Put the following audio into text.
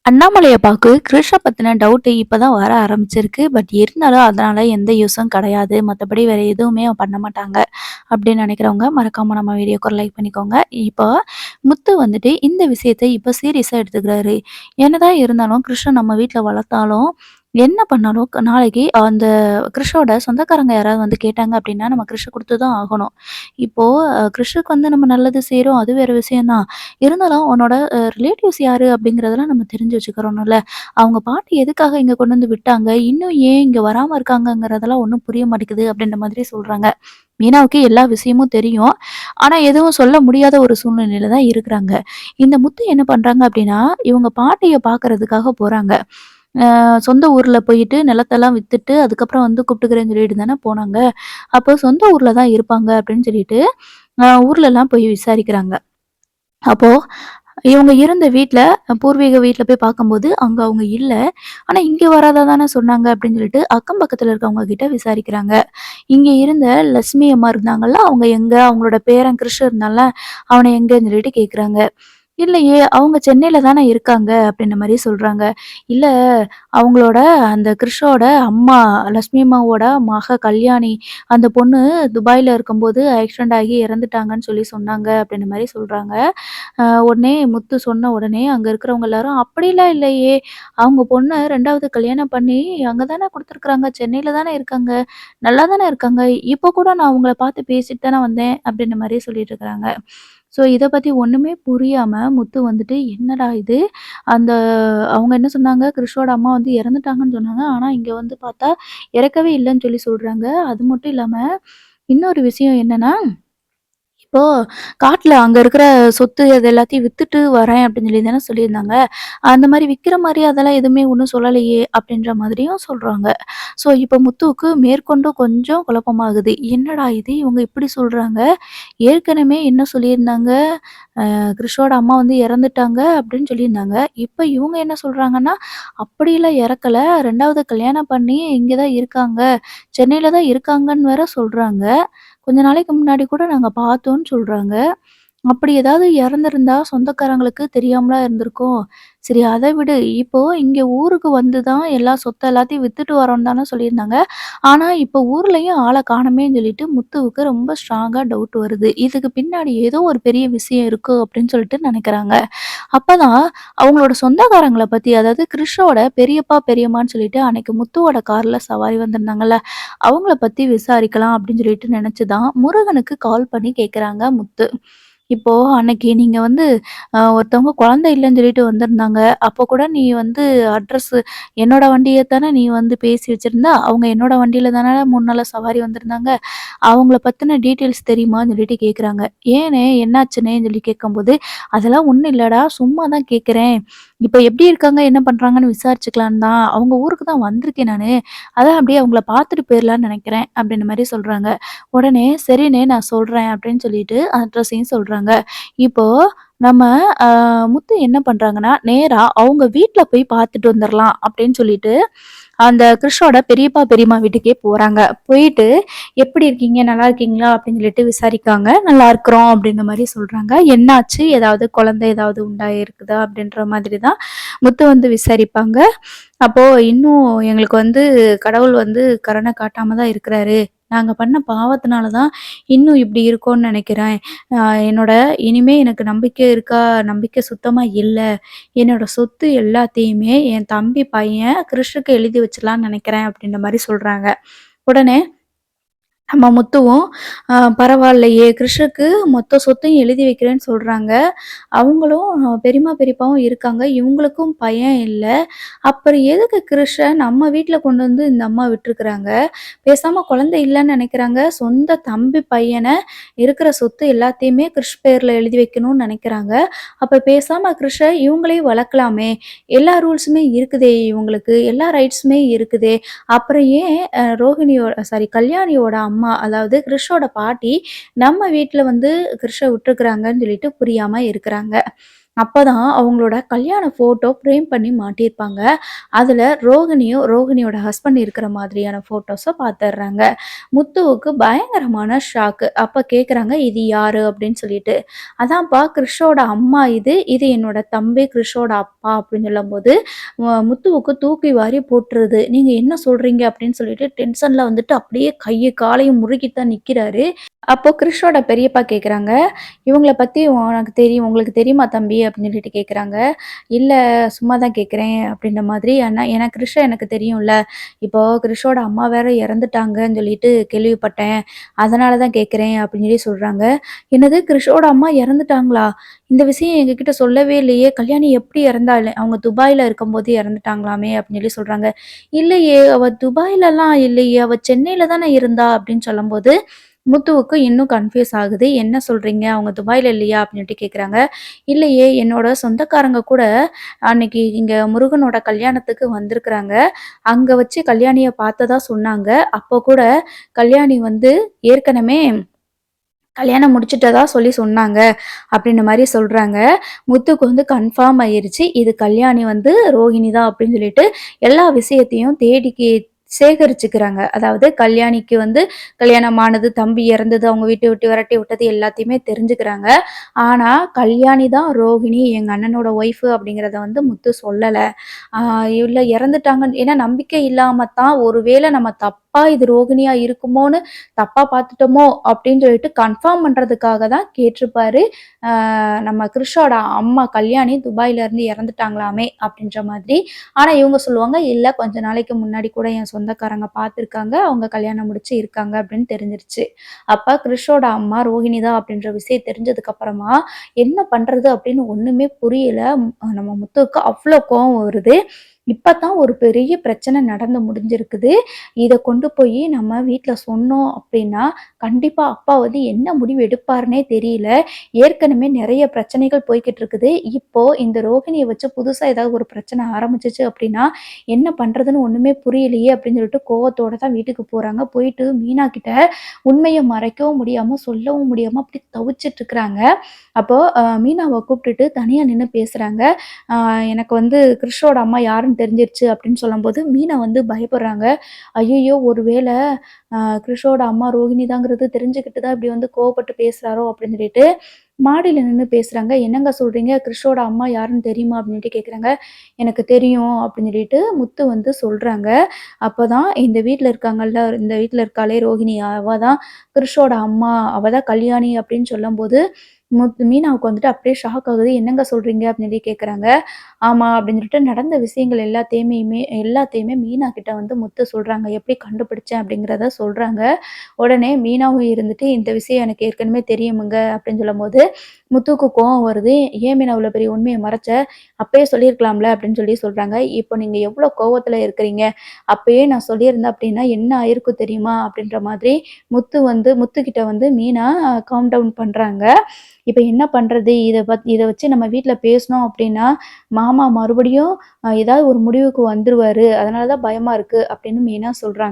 அண்ணாமலைய கிருஷ்ண பத்தின டவுட் இப்பதான் வர ஆரம்பிச்சிருக்கு. பட் இருந்தாலும் அதனால எந்த யூஸும் கிடையாது. மத்தபடி வேற எதுவுமே பண்ண மாட்டாங்க. அப்படின்னு நினைக்கிறவங்க மறக்காம நம்ம வீடியோக்கு ஒரு லைக் பண்ணிக்கோங்க. இப்போ முத்து வந்துட்டு இந்த விஷயத்த இப்ப சீரியஸா எடுத்துக்கிறாரு. என்னதான் இருந்தாலும் கிருஷ்ண நம்ம வீட்ல வளர்த்தாலும், என்ன பண்ணாலும் நாளைக்கு அந்த கிருஷ்ணோட சொந்தக்காரங்க யாராவது வந்து கேட்டாங்க அப்படின்னா, நம்ம கிருஷ் குடுத்து தான் ஆகணும். இப்போ கிருஷ்க்கு வந்து நம்ம நல்லது செய்றோம். அது வேற விஷயம் தான். இருந்தாலும் உன்னோட ரிலேட்டிவ்ஸ் யாரு அப்படிங்கிறதெல்லாம் நம்ம தெரிஞ்சு வச்சுக்கிறோம்ல. அவங்க பாட்டி எதுக்காக இங்க கொண்டு வந்து விட்டாங்க? இன்னும் ஏன் இங்க வராம இருக்காங்கங்கிறதெல்லாம் ஒண்ணும் புரிய மாட்டேங்குது அப்படின்ற மாதிரி சொல்றாங்க. மீனாவுக்கு எல்லா விஷயமும் தெரியும். ஆனா எதுவும் சொல்ல முடியாத ஒரு சூழ்நிலையில தான் இருக்கிறாங்க. இந்த முத்து என்ன பண்றாங்க அப்படின்னா, இவங்க பாட்டிய பார்க்கறதுக்காக போறாங்க. சொந்த ஊர்ல போயிட்டு நிலத்தெல்லாம் வித்துட்டு, அதுக்கப்புறம் வந்து கூப்பிட்டுக்கிறேன்னு சொல்லிட்டு தானே போனாங்க. அப்போ சொந்த ஊர்ல தான் இருப்பாங்க அப்படின்னு சொல்லிட்டு, ஊர்லலாம் போய் விசாரிக்கிறாங்க. அப்போ இவங்க இருந்த வீட்ல பூர்வீக வீட்ல போய் பார்க்கும்போது, அங்க அவங்க இல்ல. ஆனா இங்க வரதா தானே சொன்னாங்க அப்படின்னு சொல்லிட்டு, அக்கம் பக்கத்துல இருக்கவங்க கிட்ட விசாரிக்கிறாங்க. இங்க இருந்த லட்சுமி அம்மா இருந்தாங்கல்ல, அவங்க எங்க? அவங்களோட பேரன் கிருஷ் இருந்தான்ல, அவன எங்கன்னு சொல்லிட்டு கேட்குறாங்க. இல்லையே, அவங்க சென்னையில தானே இருக்காங்க அப்படின்ற மாரி சொல்றாங்க. இல்ல அவங்களோட அந்த கிருஷோட அம்மா, லட்சுமி அம்மாவோட மக கல்யாணி, அந்த பொண்ணு துபாய்ல இருக்கும்போது ஆக்சிடென்ட் ஆகி இறந்துட்டாங்கன்னு சொல்லி சொன்னாங்க அப்படின்ற மாரி சொல்றாங்க. உடனே முத்து சொன்ன உடனே அங்க இருக்கிறவங்க எல்லாரும், "அப்படிலாம் இல்லையே! அவங்க பொண்ண 2வது கல்யாணம் பண்ணி அங்க தானே குடுத்துருக்காங்க. சென்னையில தானே இருக்காங்க. நல்லா தானே இருக்காங்க. இப்போ கூட நான் அவங்கள பார்த்து பேசிட்டு தானே வந்தேன்." அப்படின்ற மாரி சொல்லிட்டு இருக்கிறாங்க. ஸோ இத பத்தி ஒண்ணுமே புரியாம முத்து வந்துட்டு, "என்னடா இது? அந்த அவங்க என்ன சொன்னாங்க, கிருஷோட அம்மா வந்து இறந்துட்டாங்கன்னு சொன்னாங்க. ஆனா இங்க வந்து பார்த்தா இறக்கவே இல்லன்னு சொல்லி சொல்றாங்க. அது மட்டும் இல்லாம இன்னொரு விஷயம் என்னன்னா, இப்போ காட்டுல அங்க இருக்கிற சொத்து அது எல்லாத்தையும் வித்துட்டு வரேன் அப்படின்னு சொல்லி தானே சொல்லியிருந்தாங்க. அந்த மாரி விக்கிற மாரி அதெல்லாம் எதுவுமே ஒண்ணும் சொல்லலையே அப்படின்ற மாதிரியும் சொல்றாங்க. ஸோ இப்ப முத்துவுக்கு மேற்கொண்டு கொஞ்சம் குழப்பமாகுது. என்னடா இது இவங்க இப்படி சொல்றாங்க. ஏற்கனவே என்ன சொல்லியிருந்தாங்க, கிருஷோட அம்மா வந்து இறந்துட்டாங்க அப்படின்னு சொல்லியிருந்தாங்க. இப்ப இவங்க என்ன சொல்றாங்கன்னா, அப்படிலாம் இறக்கல. 2வது கல்யாணம் பண்ணி இங்க தான் இருக்காங்க. சென்னையில தான் இருக்காங்கன்னு வேற சொல்றாங்க. கொஞ்ச நாளைக்கு முன்னாடி கூட நாங்க பார்த்தோம்ன்னு சொல்றாங்க. அப்படி ஏதாவது இறந்திருந்தா சொந்தக்காரங்களுக்கு தெரியாமலா இருந்திருக்கும். சரி அத விடு. இப்போ இங்க ஊருக்கு வந்து தான் எல்லா சொத்த எல்லாத்தையும் வித்துட்டு வரோன்னு தானே சொல்லியிருந்தாங்க. ஆனா, இப்ப ஊர்லயும் ஆள காணோமேன்னு சொல்லிட்டு முத்துவுக்கு ரொம்ப ஸ்ட்ராங்கா டவுட் வருது. இதுக்கு பின்னாடி ஏதோ ஒரு பெரிய விஷயம் இருக்கு அப்படின்னு சொல்லிட்டு நெனைக்கிறாங்க. அப்பதான் அவங்களோட சொந்தக்காரங்கள பத்தி அதாவது கிருஷ்ணோட பெரியப்பா, பெரியம்மான்னு சொல்லிட்டு அன்னைக்கு முத்துவோட கார்ல சவாரி வந்திருந்தாங்கல்ல, அவங்கள பத்தி விசாரிக்கலாம் அப்படின்னு சொல்லிட்டு நெனச்சு தான் முருகனுக்கு கால் பண்ணி கேட்குறாங்க முத்து. இப்போ அன்னைக்கு நீங்க வந்து ஒருத்தவங்க குழந்தை இல்லன்னு சொல்லிட்டு வந்திருந்தாங்க. அப்போ கூட நீ வந்து அட்ரஸ் என்னோட வண்டிய தானே நீ வந்து பேசி வச்சிருந்த. அவங்க என்னோட வண்டியில தானே 3 நாளா சவாரி வந்திருந்தாங்க. அவங்கள பத்தின டீட்டெயில்ஸ் தெரியுமான்னு சொல்லிட்டு கேட்குறாங்க. "ஏண்ணே என்னாச்சுண்ணேன்னு?" சொல்லி கேட்கும்போது, "அதெல்லாம் ஒண்ணும் இல்லடா. சும்மா தான் கேட்கிறேன். இப்ப எப்படி இருக்காங்க, என்ன பண்றாங்கன்னு விசாரிச்சுக்கலான்னு தான். அவங்க ஊருக்கு தான் வந்திருக்கேன் நானு. அதான் அப்படியே அவங்கள பார்த்துட்டு போயிரலான்னு நெனைக்கிறேன்." அப்படின்ற மாரி சொல்றாங்க. உடனே "சரிண்ணே நான் சொல்றேன்" அப்படின்னு சொல்லிட்டு அட்ரஸையும் சொல்றாங்க. இப்போ நம்ம அ முத்து என்ன பண்றாங்கன்னா, நேரா அவங்க வீட்ல போய் பார்த்துட்டு வந்துரலாம் அப்படின்னு சொல்லிட்டு, அந்த கிருஷோட பெரியப்பா, பெரியம்மா வீட்டுக்கே போறாங்க. போயிட்டு, "எப்படி இருக்கீங்க? நல்லா இருக்கீங்களா?" அப்படின்னு சொல்லிட்டு விசாரிக்காங்க. "நல்லா இருக்கிறோம்" அப்படின்ற மாரி சொல்றாங்க. "என்னாச்சு? ஏதாவது குழந்தை ஏதாவது உண்டாயிருக்குதா?" அப்படின்ற மாதிரி தான் முத்து வந்து விசாரிப்பாங்க. அப்போ இன்னும் எங்களுக்கு வந்து கடவுள் வந்து கருணை காட்டாம தான் இருக்கிறாரு. நாங்க பண்ண பாவத்தினால தான் இன்னும் இப்படி இருக்கோம்னு நெனைக்கிறேன். அ என்னோட இனிமே எனக்கு நம்பிக்கை இருக்கா? நம்பிக்கை சுத்தமா இல்ல. என்னோட சொத்து எல்லாத்தையுமே என் தம்பி பையன் கிருஷ்க்கு எழுதி வச்சிடலான்னு நெனைக்கிறேன் அப்படின்ற மாரி சொல்றாங்க. உடனே நம்ம முத்துவும், பரவாயில்லையே! கிருஷ்ணக்கு மொத்த சொத்தையும் எழுதி வைக்கிறேன்னு சொல்றாங்க. அவங்களும் பெரியம்மா, பெரியப்பாவும் இருக்காங்க. இவங்களுக்கும் பையன் இல்ல. அப்புறம் எதுக்கு கிருஷ்ண நம்ம வீட்ல கொண்டு வந்து இந்த அம்மா விட்டுருக்காங்க? பேசாம குழந்தை இல்லன்னு நெனைக்கிறாங்க. சொந்த தம்பி பையன இருக்கிற சொத்து எல்லாத்தையுமே கிருஷ் பேர்ல எழுதி வைக்கணும்னு நெனைக்கிறாங்க. அப்ப பேசாம கிருஷ்ண இவங்களையும் வளர்க்கலாமே! எல்லா ரூல்ஸுமே இருக்குதே இவங்களுக்கு. எல்லா ரைட்ஸுமே இருக்குதே! அப்புறம் ஏன் கல்யாணியோட அம்மா, அதாவது கிருஷ்ஷோட பாட்டி, நம்ம வீட்ல வந்து கிருஷ்ஷ விட்டுருக்காங்கன்னு சொல்லிட்டு புரியாம இருக்கிறாங்க. அப்பதான் அவங்களோட கல்யாண ஃபோட்டோ ஃப்ரேம் பண்ணி மாட்டியிருப்பாங்க. அதுல ரோகிணியும், ரோகிணியோட ஹஸ்பண்ட் இருக்கிற மாதிரியான ஃபோட்டோஸ பாத்துர்றாங்க. முத்துவுக்கு பயங்கரமான ஷாக்கு. அப்ப கேட்குறாங்க, "இது யாரு?" அப்படின்னு சொல்லிட்டு. "அதான்ப்பா கிறிஷோட அம்மா இது. இது என்னோட தம்பி கிறிஷோட அப்பா" அப்படின்னு சொல்லும்போது, முத்துவுக்கு தூக்கி வாரி போட்டுருது. "நீங்க என்ன சொல்றீங்க?" அப்படின்னு சொல்லிட்டு டென்ஷன்ல வந்துட்டு அப்படியே கைய காலையும் முறுக்கித்தான் நிக்கிறாரு. அப்போ கிறிஷோட பெரியப்பா கேட்குறாங்க, "இவங்கள பத்தி உனக்கு தெரியும் உங்களுக்கு தெரியுமா தம்பி?" அப்படின்னு சொல்லிட்டு கேட்குறாங்க. "இல்ல சும்மா தான் கேட்குறேன்" அப்படின்ற மாதிரி. "அண்ணா எனக்கு கிறிஷ எனக்கு தெரியும்ல. இப்போ கிறிஷோட அம்மா வேற இறந்துட்டாங்கன்னு சொல்லிட்டு கேள்விப்பட்டேன். அதனால தான் கேட்குறேன்" அப்படின்னு சொல்லி சொல்றாங்க. "என்னது கிறிஷோட அம்மா இறந்துட்டாங்களா? இந்த விஷயம் எங்ககிட்ட சொல்லவே இல்லையே! கல்யாணி எப்படி இறந்தாள்? அவங்க துபாய்ல இருக்கும்போது இறந்துட்டாங்களாமே" அப்படின்னு சொல்லி சொல்றாங்க. "இல்லையே! அவ துபாய்லலாம் இல்லையே! அவ சென்னையில தானே இருந்தா" அப்படின்னு சொல்லும்போது முத்துவுக்கு இன்னும் கன்ஃப்யூஸ் ஆகுது. "என்ன சொல்றீங்க? அவங்க துபாய்ல இல்லையா?" அப்படின்ட்டு கேட்குறாங்க. "இல்லையே, என்னோட சொந்தக்காரங்க கூட அன்னைக்கு இங்க முருகனோட கல்யாணத்துக்கு வந்திருக்கிறாங்க. அங்க வச்சு கல்யாணிய பார்த்ததா சொன்னாங்க. அப்போ கூட கல்யாணி வந்து ஏற்கனவே கல்யாணம் முடிச்சுட்டதா சொல்லி சொன்னாங்க." அப்படின்ற மாரி சொல்றாங்க. முத்துக்கு வந்து கன்ஃபார்ம் ஆயிருச்சு. இது கல்யாணி வந்து ரோஹிணி தான் அப்படின்னு சொல்லிட்டு எல்லா விஷயத்தையும் சேகரிச்சுக்கிறாங்க. அதாவது கல்யாணிக்கு வந்து கல்யாணம் ஆனது, தம்பி இறந்தது, அவங்க வீட்ட விட்டு விரட்டி விட்டது எல்லாத்தையுமே தெரிஞ்சுக்கிறாங்க. ஆனா, கல்யாணி தான் ரோஹிணி, எங்க அண்ணனோட ஒய்ஃபு அப்படிங்கிறத வந்து முத்து சொல்லல. ஆ இல்ல இறந்துட்டாங்கன்னு ஏன்னா நம்பிக்கை இல்லாம தான் ஒருவேளை நம்ம தப்பா இது ரோகிணியா இருக்குமோன்னு தப்பா பார்த்துட்டோமோ அப்படின்னு சொல்லிட்டு கன்ஃபார்ம் பண்றதுக்காக தான் கேட்டிருப்பாரு. நம்ம கிறிஷோட அம்மா கல்யாணி துபாயில இருந்து இறந்துட்டாங்களாமே அப்படின்ற மாதிரி. ஆனா இவங்க சொல்லுவாங்க, "இல்ல கொஞ்ச நாளைக்கு முன்னாடி கூட என் சொந்தக்காரங்க பார்த்துருக்காங்க. அவங்க கல்யாணம் முடிச்சு இருக்காங்க" அப்படின்னு தெரிஞ்சிருச்சு. அப்ப கிறிஷோட அம்மா ரோஹிணி தான் அப்படின்ற விஷயம் தெரிஞ்சதுக்கு அப்புறமா என்ன பண்றது அப்படின்னு ஒண்ணுமே புரியல. நம்ம முத்துவுக்கு அவ்ளோ கோவம் வருது. இப்பதான் ஒரு பெரிய பிரச்சனை நடந்து முடிஞ்சிருக்குது. இத கொண்டு போய் நம்ம வீட்ல சொன்னோம் அப்படின்னா, கண்டிப்பா அப்பா வந்து என்ன முடிவு எடுப்பாருன்னே தெரியல. ஏற்கனவே நெறைய பிரச்சனைகள் போய்க்கிட்டு இருக்குது. இப்போ இந்த ரோகிணிய வச்சு புதுசா ஏதாவது ஒரு பிரச்சனை ஆரம்பிச்சுச்சு அப்படின்னா, என்ன பண்றதுன்னு ஒண்ணுமே புரியலையே அப்படின்னு சொல்லிட்டு கோவத்தோட தான் வீட்டுக்கு போறாங்க. போயிட்டு மீனா கிட்ட உண்மைய மறைக்கவும் முடியாம, சொல்லவும் முடியாம அப்படி தவிச்சுட்டு இருக்கிறாங்க. அப்போ மீனாவ கூப்பிட்டுட்டு தனியா நின்னு பேசுறாங்க. "அ எனக்கு வந்து கிறிஷோட அம்மா யாருன்னு தெரிஞ்சிருச்சு" அப்படின்னு சொல்லும்போது, மீனா வந்து பயப்படுறாங்க. "ஐயய்யோ! ஒருவேள கிறிஷோட அம்மா ரோகிணி தாங்கிறது தெரிஞ்சுக்கிட்டு தான் இப்படி வந்து கோவப்பட்டு பேசுறாரோ" அப்படின்னு சொல்லிட்டு மாடியில நின்னு பேசுறாங்க. "என்னங்க சொல்றீங்க? கிறிஷோட அம்மா யாருன்னு தெரியுமா?" அப்படின்ட்டு கேட்குறாங்க. "எனக்கு தெரியும்" அப்படின்னு சொல்லிட்டு முத்து வந்து சொல்றாங்க. அப்பதான் இந்த வீட்ல இருக்காங்கல்ல, இந்த வீட்ல இருக்காளே ரோகிணி, அவ தான் கிறிஷோட அம்மா. அவ தான் கல்யாணி அப்படின்னு சொல்லும்போது, மீனாவுக்கு வந்துட்டு அப்படியே ஷாக் ஆகுது. "என்னங்க சொல்றீங்க?" அப்படின்னு சொல்லி கேட்குறாங்க. "ஆமா" அப்படின்னு சொல்லிட்டு நடந்த விஷயங்கள் எல்லாத்தையுமே மீனா கிட்ட வந்து முத்து சொல்றாங்க. எப்படி கண்டுபிடிச்சேன் அப்படிங்கிறத சொல்றாங்க. உடனே மீனாவும் இருந்துட்டு, "இந்த விஷயம் எனக்கு ஏற்கனவே தெரியுமுங்க" அப்படின்னு சொல்லும்போது, முத்துவுக்கு கோவம் வருது. "ஏன் மீனா இவ்வளோ பெரிய உண்மைய மறைச்ச? அப்பயே சொல்லியிருக்கலாம்ல" அப்படின்னு சொல்லி சொல்றாங்க. "இப்போ நீங்க எவ்வளோ கோவத்துல இருக்கிறீங்க? அப்பயே நான் சொல்லியிருந்தேன் அப்படின்னா என்ன ஆயிருக்கும் தெரியுமா?" அப்படின்ற மாதிரி முத்துக்கிட்ட வந்து மீனா காம் டவுன் பண்றாங்க. இப்ப என்ன பண்றது? இத வச்சு நம்ம வீட்ல பேசுனோம் அப்டின்னா, மாமா மறுபடியும் ஏதாவது ஒரு முடிவுக்கு வந்துருவாரு. அதனால தான் பயமா இருக்கு அப்படின்னு மெயினா சொல்றாங்க.